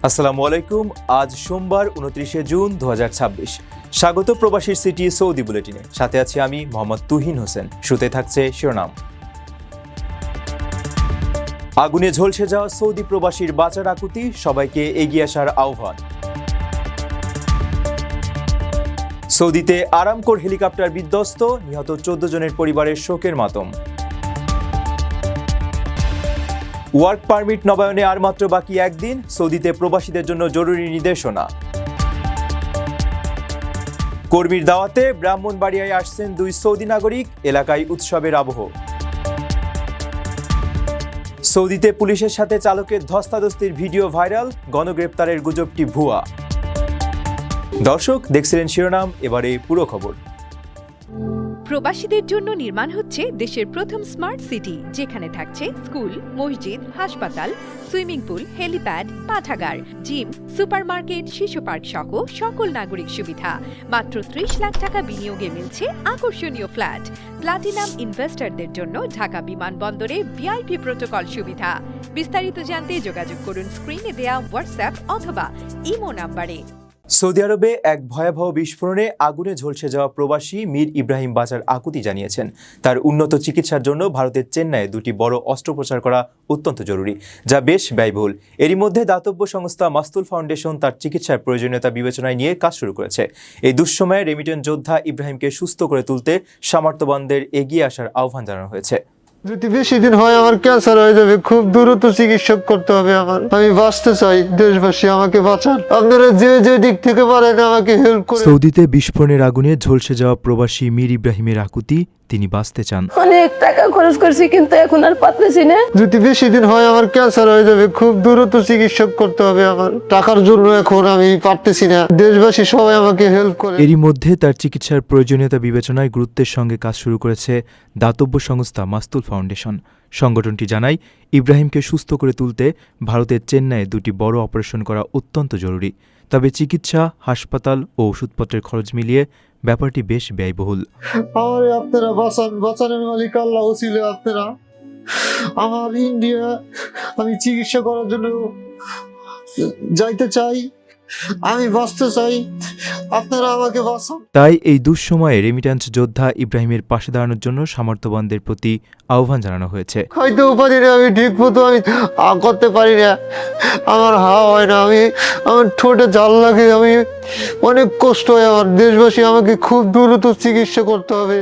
আসসালামু আলাইকুম। আজ সোমবার 29 জুন 2026। স্বাগত প্রবাসীর সিটি সৌদি বুলেটিনে। সাথে আছি আমি মোহাম্মদ তুহিন হোসেন। শুরুতে থাকছে শিরোনাম। আগুনে ঝলসে যাওয়া সৌদি প্রবাসীর বাঁচার আকুতি, সবাইকে এগিয়ে আসার আহ্বান। সৌদিতে আরামকোর হেলিকপ্টার বিধ্বস্ত, নিহত 14 জনের পরিবারের শোকের মাতম। ওয়ার্ক পারমিট নবায়নে আর মাত্র বাকি একদিন, সৌদিতে প্রবাসীদের জন্য জরুরি নির্দেশনা। কর্মীর দাওয়াতে ব্রাহ্মণবাড়িয়ায় আসছেন 2 সৌদি নাগরিক, এলাকায় উৎসবের আবহ। সৌদিতে পুলিশের সাথে চালকের ধস্তাধস্তির ভিডিও ভাইরাল, গণগ্রেপ্তারের গুজবটি ভুয়া। দর্শক, দেখছিলেন শিরোনাম, এবারে পুরো খবর। প্রবাসীদের জন্য নির্মাণ হচ্ছে দেশের প্রথম স্মার্ট সিটি, যেখানে থাকছে স্কুল, মসজিদ, হাসপাতাল, সুইমিং পুল, হেলিপ্যাড, পাঠাগার, জিম, সুপারমার্কেট, শিশু পার্ক সহ সকল নাগরিক সুবিধা। মাত্র 30 লাখ টাকা বিনিয়োগে মিলছে আকর্ষণীয় ফ্ল্যাট। প্লাটিনাম ইনভেস্টরদের জন্য ঢাকা বিমানবন্দরে ভিআইপি প্রোটোকল সুবিধা। বিস্তারিত জানতে যোগাযোগ করুন স্ক্রিনে দেয়া হোয়াটসঅ্যাপ অথবা ইমো নাম্বারে। সৌদি আরবে এক ভয়াবহ বিস্ফোরণে আগুনে ঝলসে যাওয়া প্রবাসী মীর ইব্রাহিম বাঁচার আকুতি জানিয়েছেন। তার উন্নত চিকিৎসার জন্য ভারতের চেন্নাইয়ে 2টি বড় অস্ত্রোপচার করা অত্যন্ত জরুরি, যা বেশ ব্যয়বহুল। এরই মধ্যে দাতব্য সংস্থা মাস্তুল ফাউন্ডেশন তার চিকিৎসার প্রয়োজনীয়তা বিবেচনায় নিয়ে কাজ শুরু করেছে। এই দুঃসময়ে রেমিটেন্স যোদ্ধা ইব্রাহিমকে সুস্থ করে তুলতে সামর্থ্যবানদের এগিয়ে আসার আহ্বান জানানো হয়েছে। যদি বেশি দিন হয় আমার ক্যান্সার হয়ে যাবে, খুব দ্রুত চিকিৎসা করতে হবে আমার। আমি বাঁচতে চাই, দেশবাসী আমাকে বাঁচান, আপনারা যে যে দিক থেকে পারেন আমাকে হেল্প করুন। সৌদিতে বিস্ফোরণের আগুনে ঝলসে যাওয়া প্রবাসী মীর ইব্রাহিমের আকুতি, তিনি বাঁচতে চান। অনেক টাকা খরচ করছি, কিন্তু এখন আর পারতেছি না। যদি বেশি দিন হয় আমার ক্যান্সার হয়ে যাবে, খুব দ্রুত চিকিৎসা করতে হবে আমার। টাকার জন্য এখন আমি পারতেছি না, দেশবাসী সবাই আমাকে হেল্প করে। এরই মধ্যে তার চিকিৎসার প্রয়োজনীয়তা বিবেচনায় গুরুত্বের সঙ্গে কাজ শুরু করেছে দাতব্য সংস্থা মাস্তুল ফাউন্ডেশন। সংগঠনটি জানায়, ইব্রাহিমকে সুস্থ করে তুলতে ভারতের চেন্নাইয়ে 2টি বড় অপারেশন করা অত্যন্ত জরুরি। তবে চিকিৎসা, হাসপাতাল ও ওষুধপত্রের খরচ মিলিয়ে ব্যাপারটি বেশ ব্যয়বহুল। আমারে আপনারা বাঁচান, বাঁচানোর মালিক আল্লাহ ছিল আপনারা। আমার ইন্ডিয়া আমি চিকিৎসা করার জন্য যাইতে চাই, আমি বাঁচতে চাই, আপনারা আমাকে বাঁচান। তাই এই দুঃসময়ে রেমিট্যান্স যোদ্ধা ইব্রাহিমের পাশে দাঁড়ানোর জন্য সামর্থ্যবানদের প্রতি আহ্বান জানানো হয়েছে। খাইতেও পারি না আমি, ঠিক মতো আমি করতে পারি না, আমার হাওয়া হয় না, আমার ঠোঁটে জাল লাগে, আমি অনেক কষ্ট হয় আমার। দেশবাসী আমাকে খুব দ্রুত চিকিৎসা করতে হবে।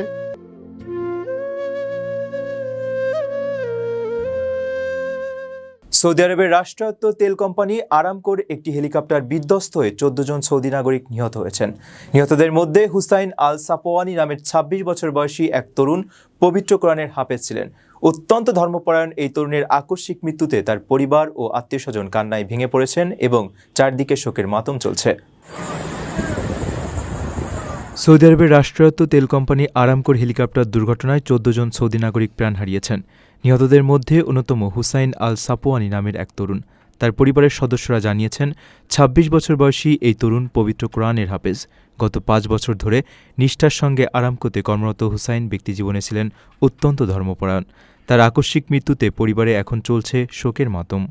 সৌদি আরবের রাষ্ট্রায়ত্ত তেল কোম্পানি আরামকোর একটি হেলিকপ্টার বিধ্বস্ত হয়ে 14 জন সৌদি নাগরিক নিহত হয়েছেন। নিহতদের মধ্যে হুসাইন আল সাপওয়ানি নামের 26 বছর বয়সী এক তরুণ পবিত্র কোরআনের হাফেজ ছিলেন। অত্যন্ত ধর্মপরায়ণ এই তরুণের আকস্মিক মৃত্যুতে তার পরিবার ও আত্মীয়স্বজন কান্নায় ভেঙে পড়েছেন এবং চারদিকে শোকের মাতম চলছে। সৌদি আরবের রাষ্ট্রায়ত্ত তেল কোম্পানি আরামকোর হেলিকপ্টার দুর্ঘটনায় 14 জন সৌদি নাগরিক প্রাণ হারিয়েছেন। নিহতদের মধ্যে অন্যতম হুসাইন আল সাপওয়ানি নামের এক তরুণ। তার পরিবারের সদস্যরা জানিয়েছেন, 26 বছর বয়সী এই তরুণ পবিত্র কোরআনের হাফেজ। গত 5 বছর ধরে নিষ্ঠার সঙ্গে আরামকোতে কর্মরত হুসাইন ব্যক্তিজীবনে ছিলেন অত্যন্ত ধর্মপরায়ণ। তার আকস্মিক মৃত্যুতে পরিবারে এখন চলছে শোকের মাতম।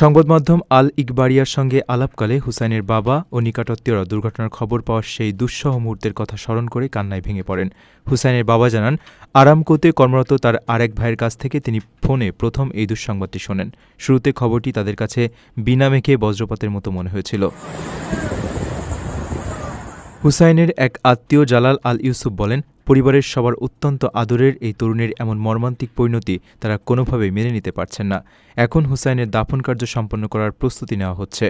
সংবাদ মাধ্যম আল ইকবারিয়ার সঙ্গে আলাপকালে হুসাইনের বাবা ও নিকটাত্মীয়রা দুর্ঘটনার খবর পাওয়ার সেই দুঃসহ মুহূর্তের কথা স্মরণ করে কান্নায় ভেঙে পড়েন। হুসাইনের বাবা জানান, আরামকোতে কর্মরত তার আরেক ভাইয়ের কাছ থেকে তিনি ফোনে প্রথম এই দুঃসংবাদটি শোনেন। শুরুতে খবরটি তাদের কাছে বিনা মেঘে বজ্রপাতের মতো মনে হয়েছিল। হুসাইনের এক আত্মীয় জালাল আল ইউসুফ বলেন, পরিবারের সবার অত্যন্ত আদরের এই তরুণের এমন মর্মান্তিক পরিণতি তারা কোনোভাবেই মেনে নিতে পারছেন না। এখন হুসাইনের দাফন কার্য সম্পন্ন করার প্রস্তুতি নেওয়া হচ্ছে।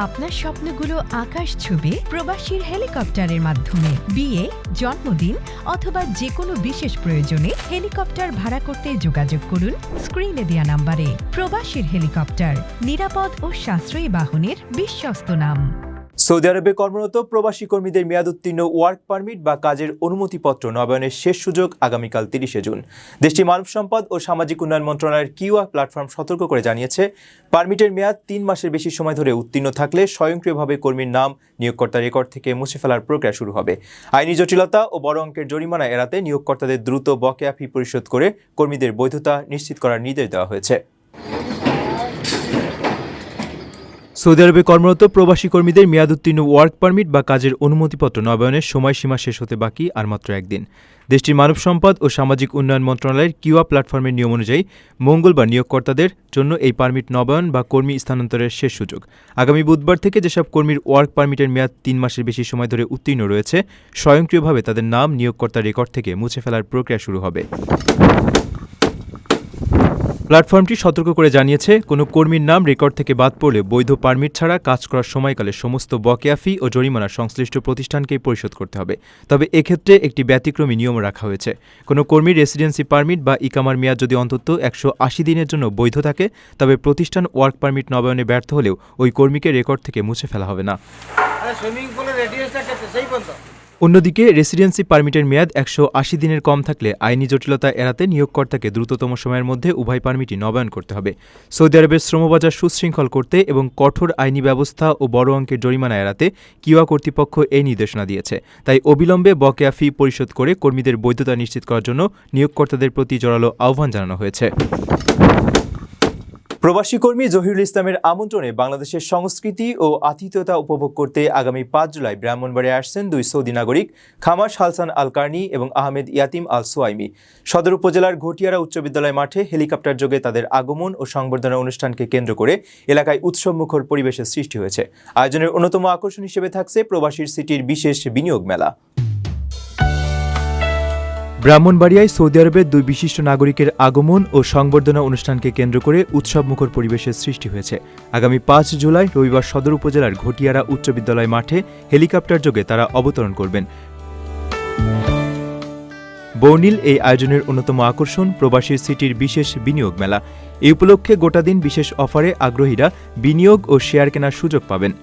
আপনার স্বপ্নগুলো আকাশ ছুবে প্রবাসীর হেলিকপ্টারের মাধ্যমে। বিয়ে, জন্মদিন অথবা যে কোনো বিশেষ প্রয়োজনে হেলিকপ্টার ভাড়া করতে যোগাযোগ করুন স্ক্রিনে দেয়া নাম্বারে। প্রবাসীর হেলিকপ্টার, নিরাপদ ও সাশ্রয়ী বাহনের বিশ্বস্ত নাম। সৌদি আরবে কর্মরত প্রবাসী কর্মীদের মেয়াদোত্তীর্ণ ওয়ার্ক পারমিট বা কাজের অনুমতিপত্র নবায়নের শেষ সুযোগ আগামীকাল ৩০শে জুন। দেশটির মানব সম্পদ ও সামাজিক উন্নয়ন মন্ত্রণালয়ের কিউয়া প্ল্যাটফর্ম সতর্ক করে জানিয়েছে, পারমিটের মেয়াদ ৩ মাসের বেশি সময় ধরে উত্তীর্ণ থাকলে স্বয়ংক্রিয়ভাবে কর্মীর নাম নিয়োগকর্তার রেকর্ড থেকে মুছে ফেলার প্রক্রিয়া শুরু হবে। আইনি জটিলতা ও বড় অঙ্কের জরিমানা এড়াতে নিয়োগকর্তাদের দ্রুত বকেয়া ফি পরিশোধ করে কর্মীদের বৈধতা নিশ্চিত করার নির্দেশ দেওয়া হয়েছে। সৌদি আরবে কর্মরত প্রবাসী কর্মীদের মেয়াদোত্তীর্ণ ওয়ার্ক পারমিট বা কাজের অনুমতিপত্র নবায়নের সময়সীমা শেষ হতে বাকি আর মাত্র একদিন। দেশটির মানব সম্পদ ও সামাজিক উন্নয়ন মন্ত্রণালয়ের কিউয়া প্ল্যাটফর্মের নিয়ম অনুযায়ী মঙ্গলবার নিয়োগকর্তাদের জন্য এই পারমিট নবায়ন বা কর্মী স্থানান্তরের শেষ সুযোগ। আগামী বুধবার থেকে যেসব কর্মীর ওয়ার্ক পারমিটের মেয়াদ ৩ মাসের বেশি সময় ধরে উত্তীর্ণ রয়েছে, স্বয়ংক্রিয়ভাবে তাদের নাম নিয়োগকর্তার রেকর্ড থেকে মুছে ফেলার প্রক্রিয়া শুরু হবে। প্ল্যাটফর্মটি সতর্ক করে জানিয়েছে, কোনো কর্মীর নাম রেকর্ড থেকে বাদ পড়লে বৈধ পারমিট ছাড়া কাজ করার সময়কালে সমস্ত বকেয়া ফি ও জরিমানা সংশ্লিষ্ট প্রতিষ্ঠানকেই পরিশোধ করতে হবে। তবে এক্ষেত্রে একটি ব্যতিক্রমী নিয়ম রাখা হয়েছে। কোনো কর্মীর রেসিডেন্সি পারমিট বা ইকামার মেয়াদ যদি অন্তত ১৮০ দিনের জন্য বৈধ থাকে, তবে প্রতিষ্ঠান ওয়ার্ক পারমিট নবায়নে ব্যর্থ হলেও ওই কর্মীকে রেকর্ড থেকে মুছে ফেলা হবে না। অন্যদিকে রেসিডেন্সি পারমিটের মেয়াদ ১৮০ দিনের কম থাকলে আইনি জটিলতা এড়াতে নিয়োগকর্তাকে দ্রুততম সময়ের মধ্যে উভয় পারমিটই নবায়ন করতে হবে। সৌদি আরবের শ্রমবাজার সুশৃঙ্খল করতে এবং কঠোর আইনি ব্যবস্থা ও বড় অঙ্কের জরিমানা এড়াতে কিউয়া কর্তৃপক্ষ এই নির্দেশনা দিয়েছে। তাই অবিলম্বে বকেয়া ফি পরিশোধ করে কর্মীদের বৈধতা নিশ্চিত করার জন্য নিয়োগকর্তাদের প্রতি জোরালো আহ্বান জানানো হয়েছে। প্রবাসী কর্মী জহিরুল ইসলামের আমন্ত্রণে বাংলাদেশের সংস্কৃতি ও আতিথেয়তা উপভোগ করতে আগামী ৫ জুলাই ব্রাহ্মণবাড়িয়ায় আসছেন ২ সৌদি নাগরিক খামাস হালসান আল কার্নি এবং আহমেদ ইয়াতিম আল সুয়াইমি। সদর উপজেলার ঘটিয়ারা উচ্চ বিদ্যালয় মাঠে হেলিকপ্টার যোগে তাদের আগমন ও সংবর্ধনা অনুষ্ঠানকে কেন্দ্র করে এলাকায় উৎসবমুখর পরিবেশের সৃষ্টি হয়েছে। আয়োজনের অন্যতম আকর্ষণ হিসেবে থাকছে প্রবাসীর সিটির বিশেষ বিনিয়োগ মেলা। ব্রাহ্মণবাড়িয়ায় সৌদি আরবের ২ বিশিষ্ট নাগরিকের আগমন ও সংবর্ধনা অনুষ্ঠানকে কেন্দ্র করে উৎসবমুখর পরিবেশের সৃষ্টি হয়েছে। আগামী ৫ জুলাই রবিবার সদর উপজেলার ঘটিয়ারা উচ্চ বিদ্যালয় মাঠে হেলিকপ্টার যোগে তারা অবতরণ করবেন। বর্ণিল এই আয়োজনের অন্যতম আকর্ষণ প্রবাসীর সিটির বিশেষ বিনিয়োগ মেলা। এই উপলক্ষে গোটা দিন বিশেষ অফারে আগ্রহীরা বিনিয়োগ ও শেয়ার কেনার সুযোগ পাবেন।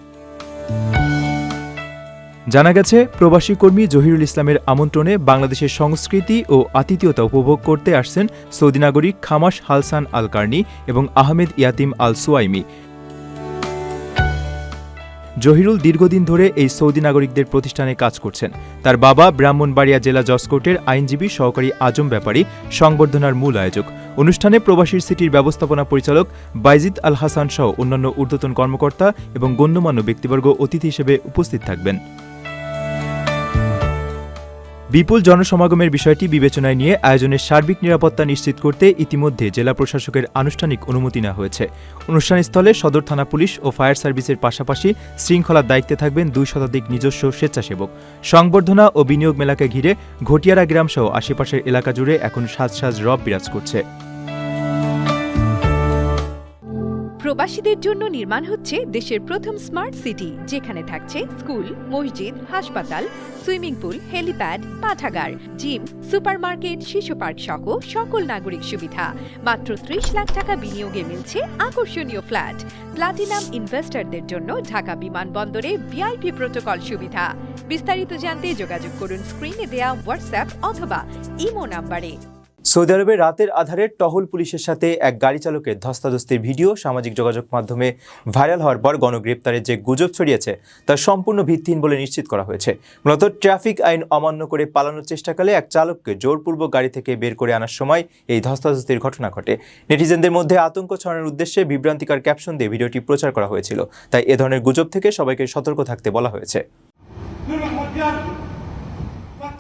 জানা গেছে, প্রবাসী কর্মী জহিরুল ইসলামের আমন্ত্রণে বাংলাদেশের সংস্কৃতি ও আতিথেয়তা উপভোগ করতে আসছেন সৌদি নাগরিক খামাস হালসান আল কার্নি এবং আহমেদ ইয়াতিম আল সুয়াইমি। জহিরুল দীর্ঘদিন ধরে এই সৌদি নাগরিকদের প্রতিষ্ঠানে কাজ করছেন। তার বাবা ব্রাহ্মণবাড়িয়া জেলা জজ কোর্টের আইনজীবী সহকারী আজম ব্যাপারী সংবর্ধনার মূল আয়োজক। অনুষ্ঠানে প্রবাসীর সিটির ব্যবস্থাপনা পরিচালক বাইজিদ আল হাসান সহ অন্যান্য ঊর্ধ্বতন কর্মকর্তা এবং গণ্যমান্য ব্যক্তিবর্গ অতিথি হিসেবে উপস্থিত থাকবেন। বিপুল জনসমাগমের বিষয়টি বিবেচনায় নিয়ে আয়োজনের সার্বিক নিরাপত্তা নিশ্চিত করতে ইতিমধ্যে জেলা প্রশাসকের আনুষ্ঠানিক অনুমতি নেওয়া হয়েছে। অনুষ্ঠানস্থলে সদর থানা পুলিশ ও ফায়ার সার্ভিসের পাশাপাশি শৃঙ্খলার দায়িত্বে থাকবেন ২ শতাধিক নিজস্ব স্বেচ্ছাসেবক। সংবর্ধনা ও বিনিয়োগ মেলাকে ঘিরে ঘটিয়ারা গ্রামসহ আশেপাশের এলাকা জুড়ে এখন সাজ সাজ রব বিরাজ করছে। প্রবাসীদের জন্য নির্মাণ হচ্ছে দেশের প্রথম স্মার্ট সিটি, যেখানে থাকছে স্কুল, মসজিদ, হাসপাতাল, সুইমিং পুল, হেলিপ্যাড, পাঠাগার, জিম, সুপারমার্কেট, শিশু পার্ক সহ সকল নাগরিক সুবিধা। মাত্র ৩০ লাখ টাকা বিনিয়োগে মিলছে আকর্ষণীয় ফ্ল্যাট। প্লাটিনাম ইনভেস্টরদের জন্য ঢাকা বিমানবন্দরে ভিআইপি প্রোটোকল সুবিধা। বিস্তারিত জানতে যোগাযোগ করুন স্ক্রিনে দেয়া হোয়াটসঅ্যাপ অথবা ইমো নাম্বারে। সৌদি আরবে রাতের আধারে টহল পুলিশের সাথে এক গাড়ি চালকের ধস্তাধস্তির ভিডিও সামাজিক যোগাযোগ মাধ্যমে ভাইরাল হওয়ার পর গণগ্রেপ্তারের যে গুজব ছড়িয়েছে তা সম্পূর্ণ ভিত্তিহীন বলে নিশ্চিত করা হয়েছে। মূলত ট্রাফিক আইন অমান্য করে পালানোর চেষ্টাকালে এক চালককে জোরপূর্বক গাড়ি থেকে বের করে আনার সময় এই ধস্তাধস্তির ঘটনা ঘটে। নেটিজেনদের মধ্যে আতঙ্ক ছড়ানোর উদ্দেশ্যে বিভ্রান্তিকর ক্যাপশন দিয়ে ভিডিওটি প্রচার করা হয়েছিল। তাই এ ধরনের গুজব থেকে সবাইকে সতর্ক থাকতে বলা হয়েছে।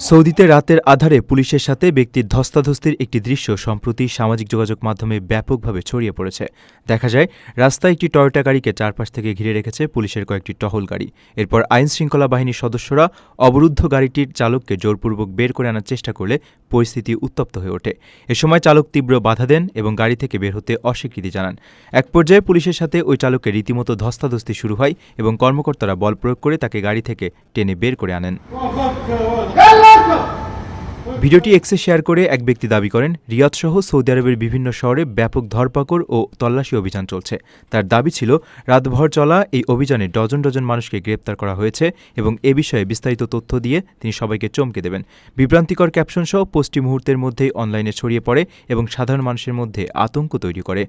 সৌদিতে রাতের আধারে পুলিশের সাথে ব্যক্তির ধস্তাধস্তির একটি দৃশ্য সম্প্রতি সামাজিক যোগাযোগ মাধ্যমে ব্যাপকভাবে ছড়িয়ে পড়েছে। দেখা যায়, রাস্তায় একটি টয়োটা গাড়িকে চারপাশ থেকে ঘিরে রেখেছে পুলিশের কয়েকটি টহল গাড়ি। এরপর আইন শৃঙ্খলা বাহিনীর সদস্যরা অবরুদ্ধ গাড়িটির চালককে জোরপূর্বক বের করে আনার চেষ্টা করলে পরিস্থিতি উত্তপ্ত হয়ে ওঠে। এ সময় চালক তীব্র বাধা দেন এবং গাড়ি থেকে বের হতে অস্বীকৃতি জানান। এক পর্যায়ে পুলিশের সাথে ওই চালকের রীতিমতো ধস্তাধস্তি শুরু হয় এবং কর্মকর্তারা বল প্রয়োগ করে তাকে গাড়ি থেকে টেনে বের করে আনেন। ভিডিওটি এক্সে শেয়ার করে এক ব্যক্তি দাবি করেন, রিয়াদ সহ সৌদি আরবের বিভিন্ন শহরে ব্যাপক ধরপাকড় ও তল্লাশি অভিযান চলছে। তার দাবি ছিল, রাতভর চলা এই অভিযানে ডজন ডজন মানুষকে গ্রেপ্তার করা হয়েছে এবং এ বিষয়ে বিস্তারিত তথ্য দিয়ে তিনি সবাইকে চমকে দেবেন। বিভ্রান্তিকর ক্যাপশন সহ পোস্টটি মুহূর্তের মধ্যেই অনলাইনে ছড়িয়ে পড়ে এবং সাধারণ মানুষের মধ্যে আতঙ্ক তৈরি করে।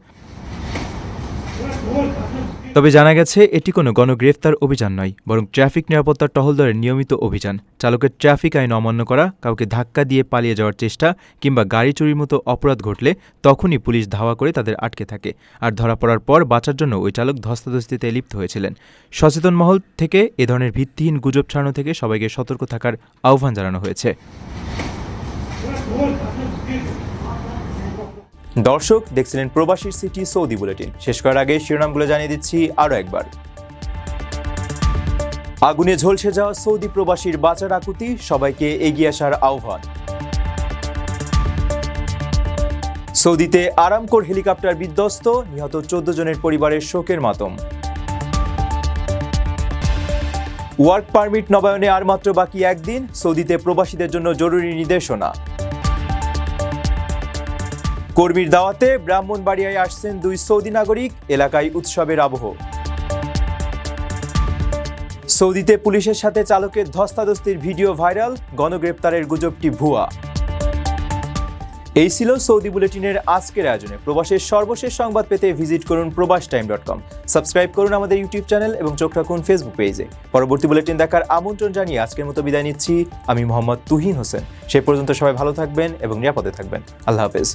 তবে জানা গেছে এটি কোনো গণগ্রেফতার অভিযান নয়, বরং ট্রাফিক নিরাপত্তার টহল দলের নিয়মিত অভিযান। চালকের ট্রাফিক আইন অমান্য করা, কাউকে ধাক্কা দিয়ে পালিয়ে যাওয়ার চেষ্টা কিংবা গাড়ি চুরির মতো অপরাধ ঘটলে তখনই পুলিশ ধাওয়া করে তাদের আটকে থাকে। আর ধরা পড়ার পর বাঁচার জন্য ওই চালক ধস্তাধস্তিতে লিপ্ত হয়েছিলেন। সচেতন মহল থেকে এ ধরনের ভিত্তিহীন গুজব ছড়ানো থেকে সবাইকে সতর্ক থাকার আহ্বান জানানো হয়েছে। দর্শক দেখছিলেন প্রবাসীর সিটি সৌদি বুলেটিন। শেষ করার আগে শিরোনামগুলো জানিয়ে দিচ্ছি আরও একবার। আগুনে ঝলসে যাওয়া সৌদি প্রবাসীর বাঁচার আকুতি, সবাইকে এগিয়ে আসার আহ্বান। সৌদিতে আরামকোর হেলিকপ্টার বিধ্বস্ত, নিহত 14 জনের পরিবারের শোকের মাতম। ওয়ার্ক পারমিট নবায়নে আর মাত্র বাকি একদিন, সৌদিতে প্রবাসীদের জন্য জরুরি নির্দেশনা। কর্মীর দাওয়াতে ব্রাহ্মণবাড়িয়ায় আসছেন 2 সৌদি নাগরিক, এলাকায় উৎসবের আবহ। সৌদিতে পুলিশের সাথে চালকের ধস্তাধস্তির ভিডিও ভাইরাল, গণগ্রেপ্তারের গুজবটি ভুয়া। এই ছিল সৌদি বুলেটিনের আজকের আয়োজনে। প্রবাসের সর্বশেষ সংবাদ পেতে ভিজিট করুন probastoime.com। সাবস্ক্রাইব করুন আমাদের ইউটিউব চ্যানেল এবং চোখ রাখুন ফেসবুক পেজে। পরবর্তী বুলেটিন দেখার আমন্ত্রণ জানিয়ে আজকের মতো বিদায় নিচ্ছি। আমি মোহাম্মদ তুহিন হোসেন। সে পর্যন্ত সবাই ভালো থাকবেন এবং নিরাপদে থাকবেন। আল্লাহ হাফেজ।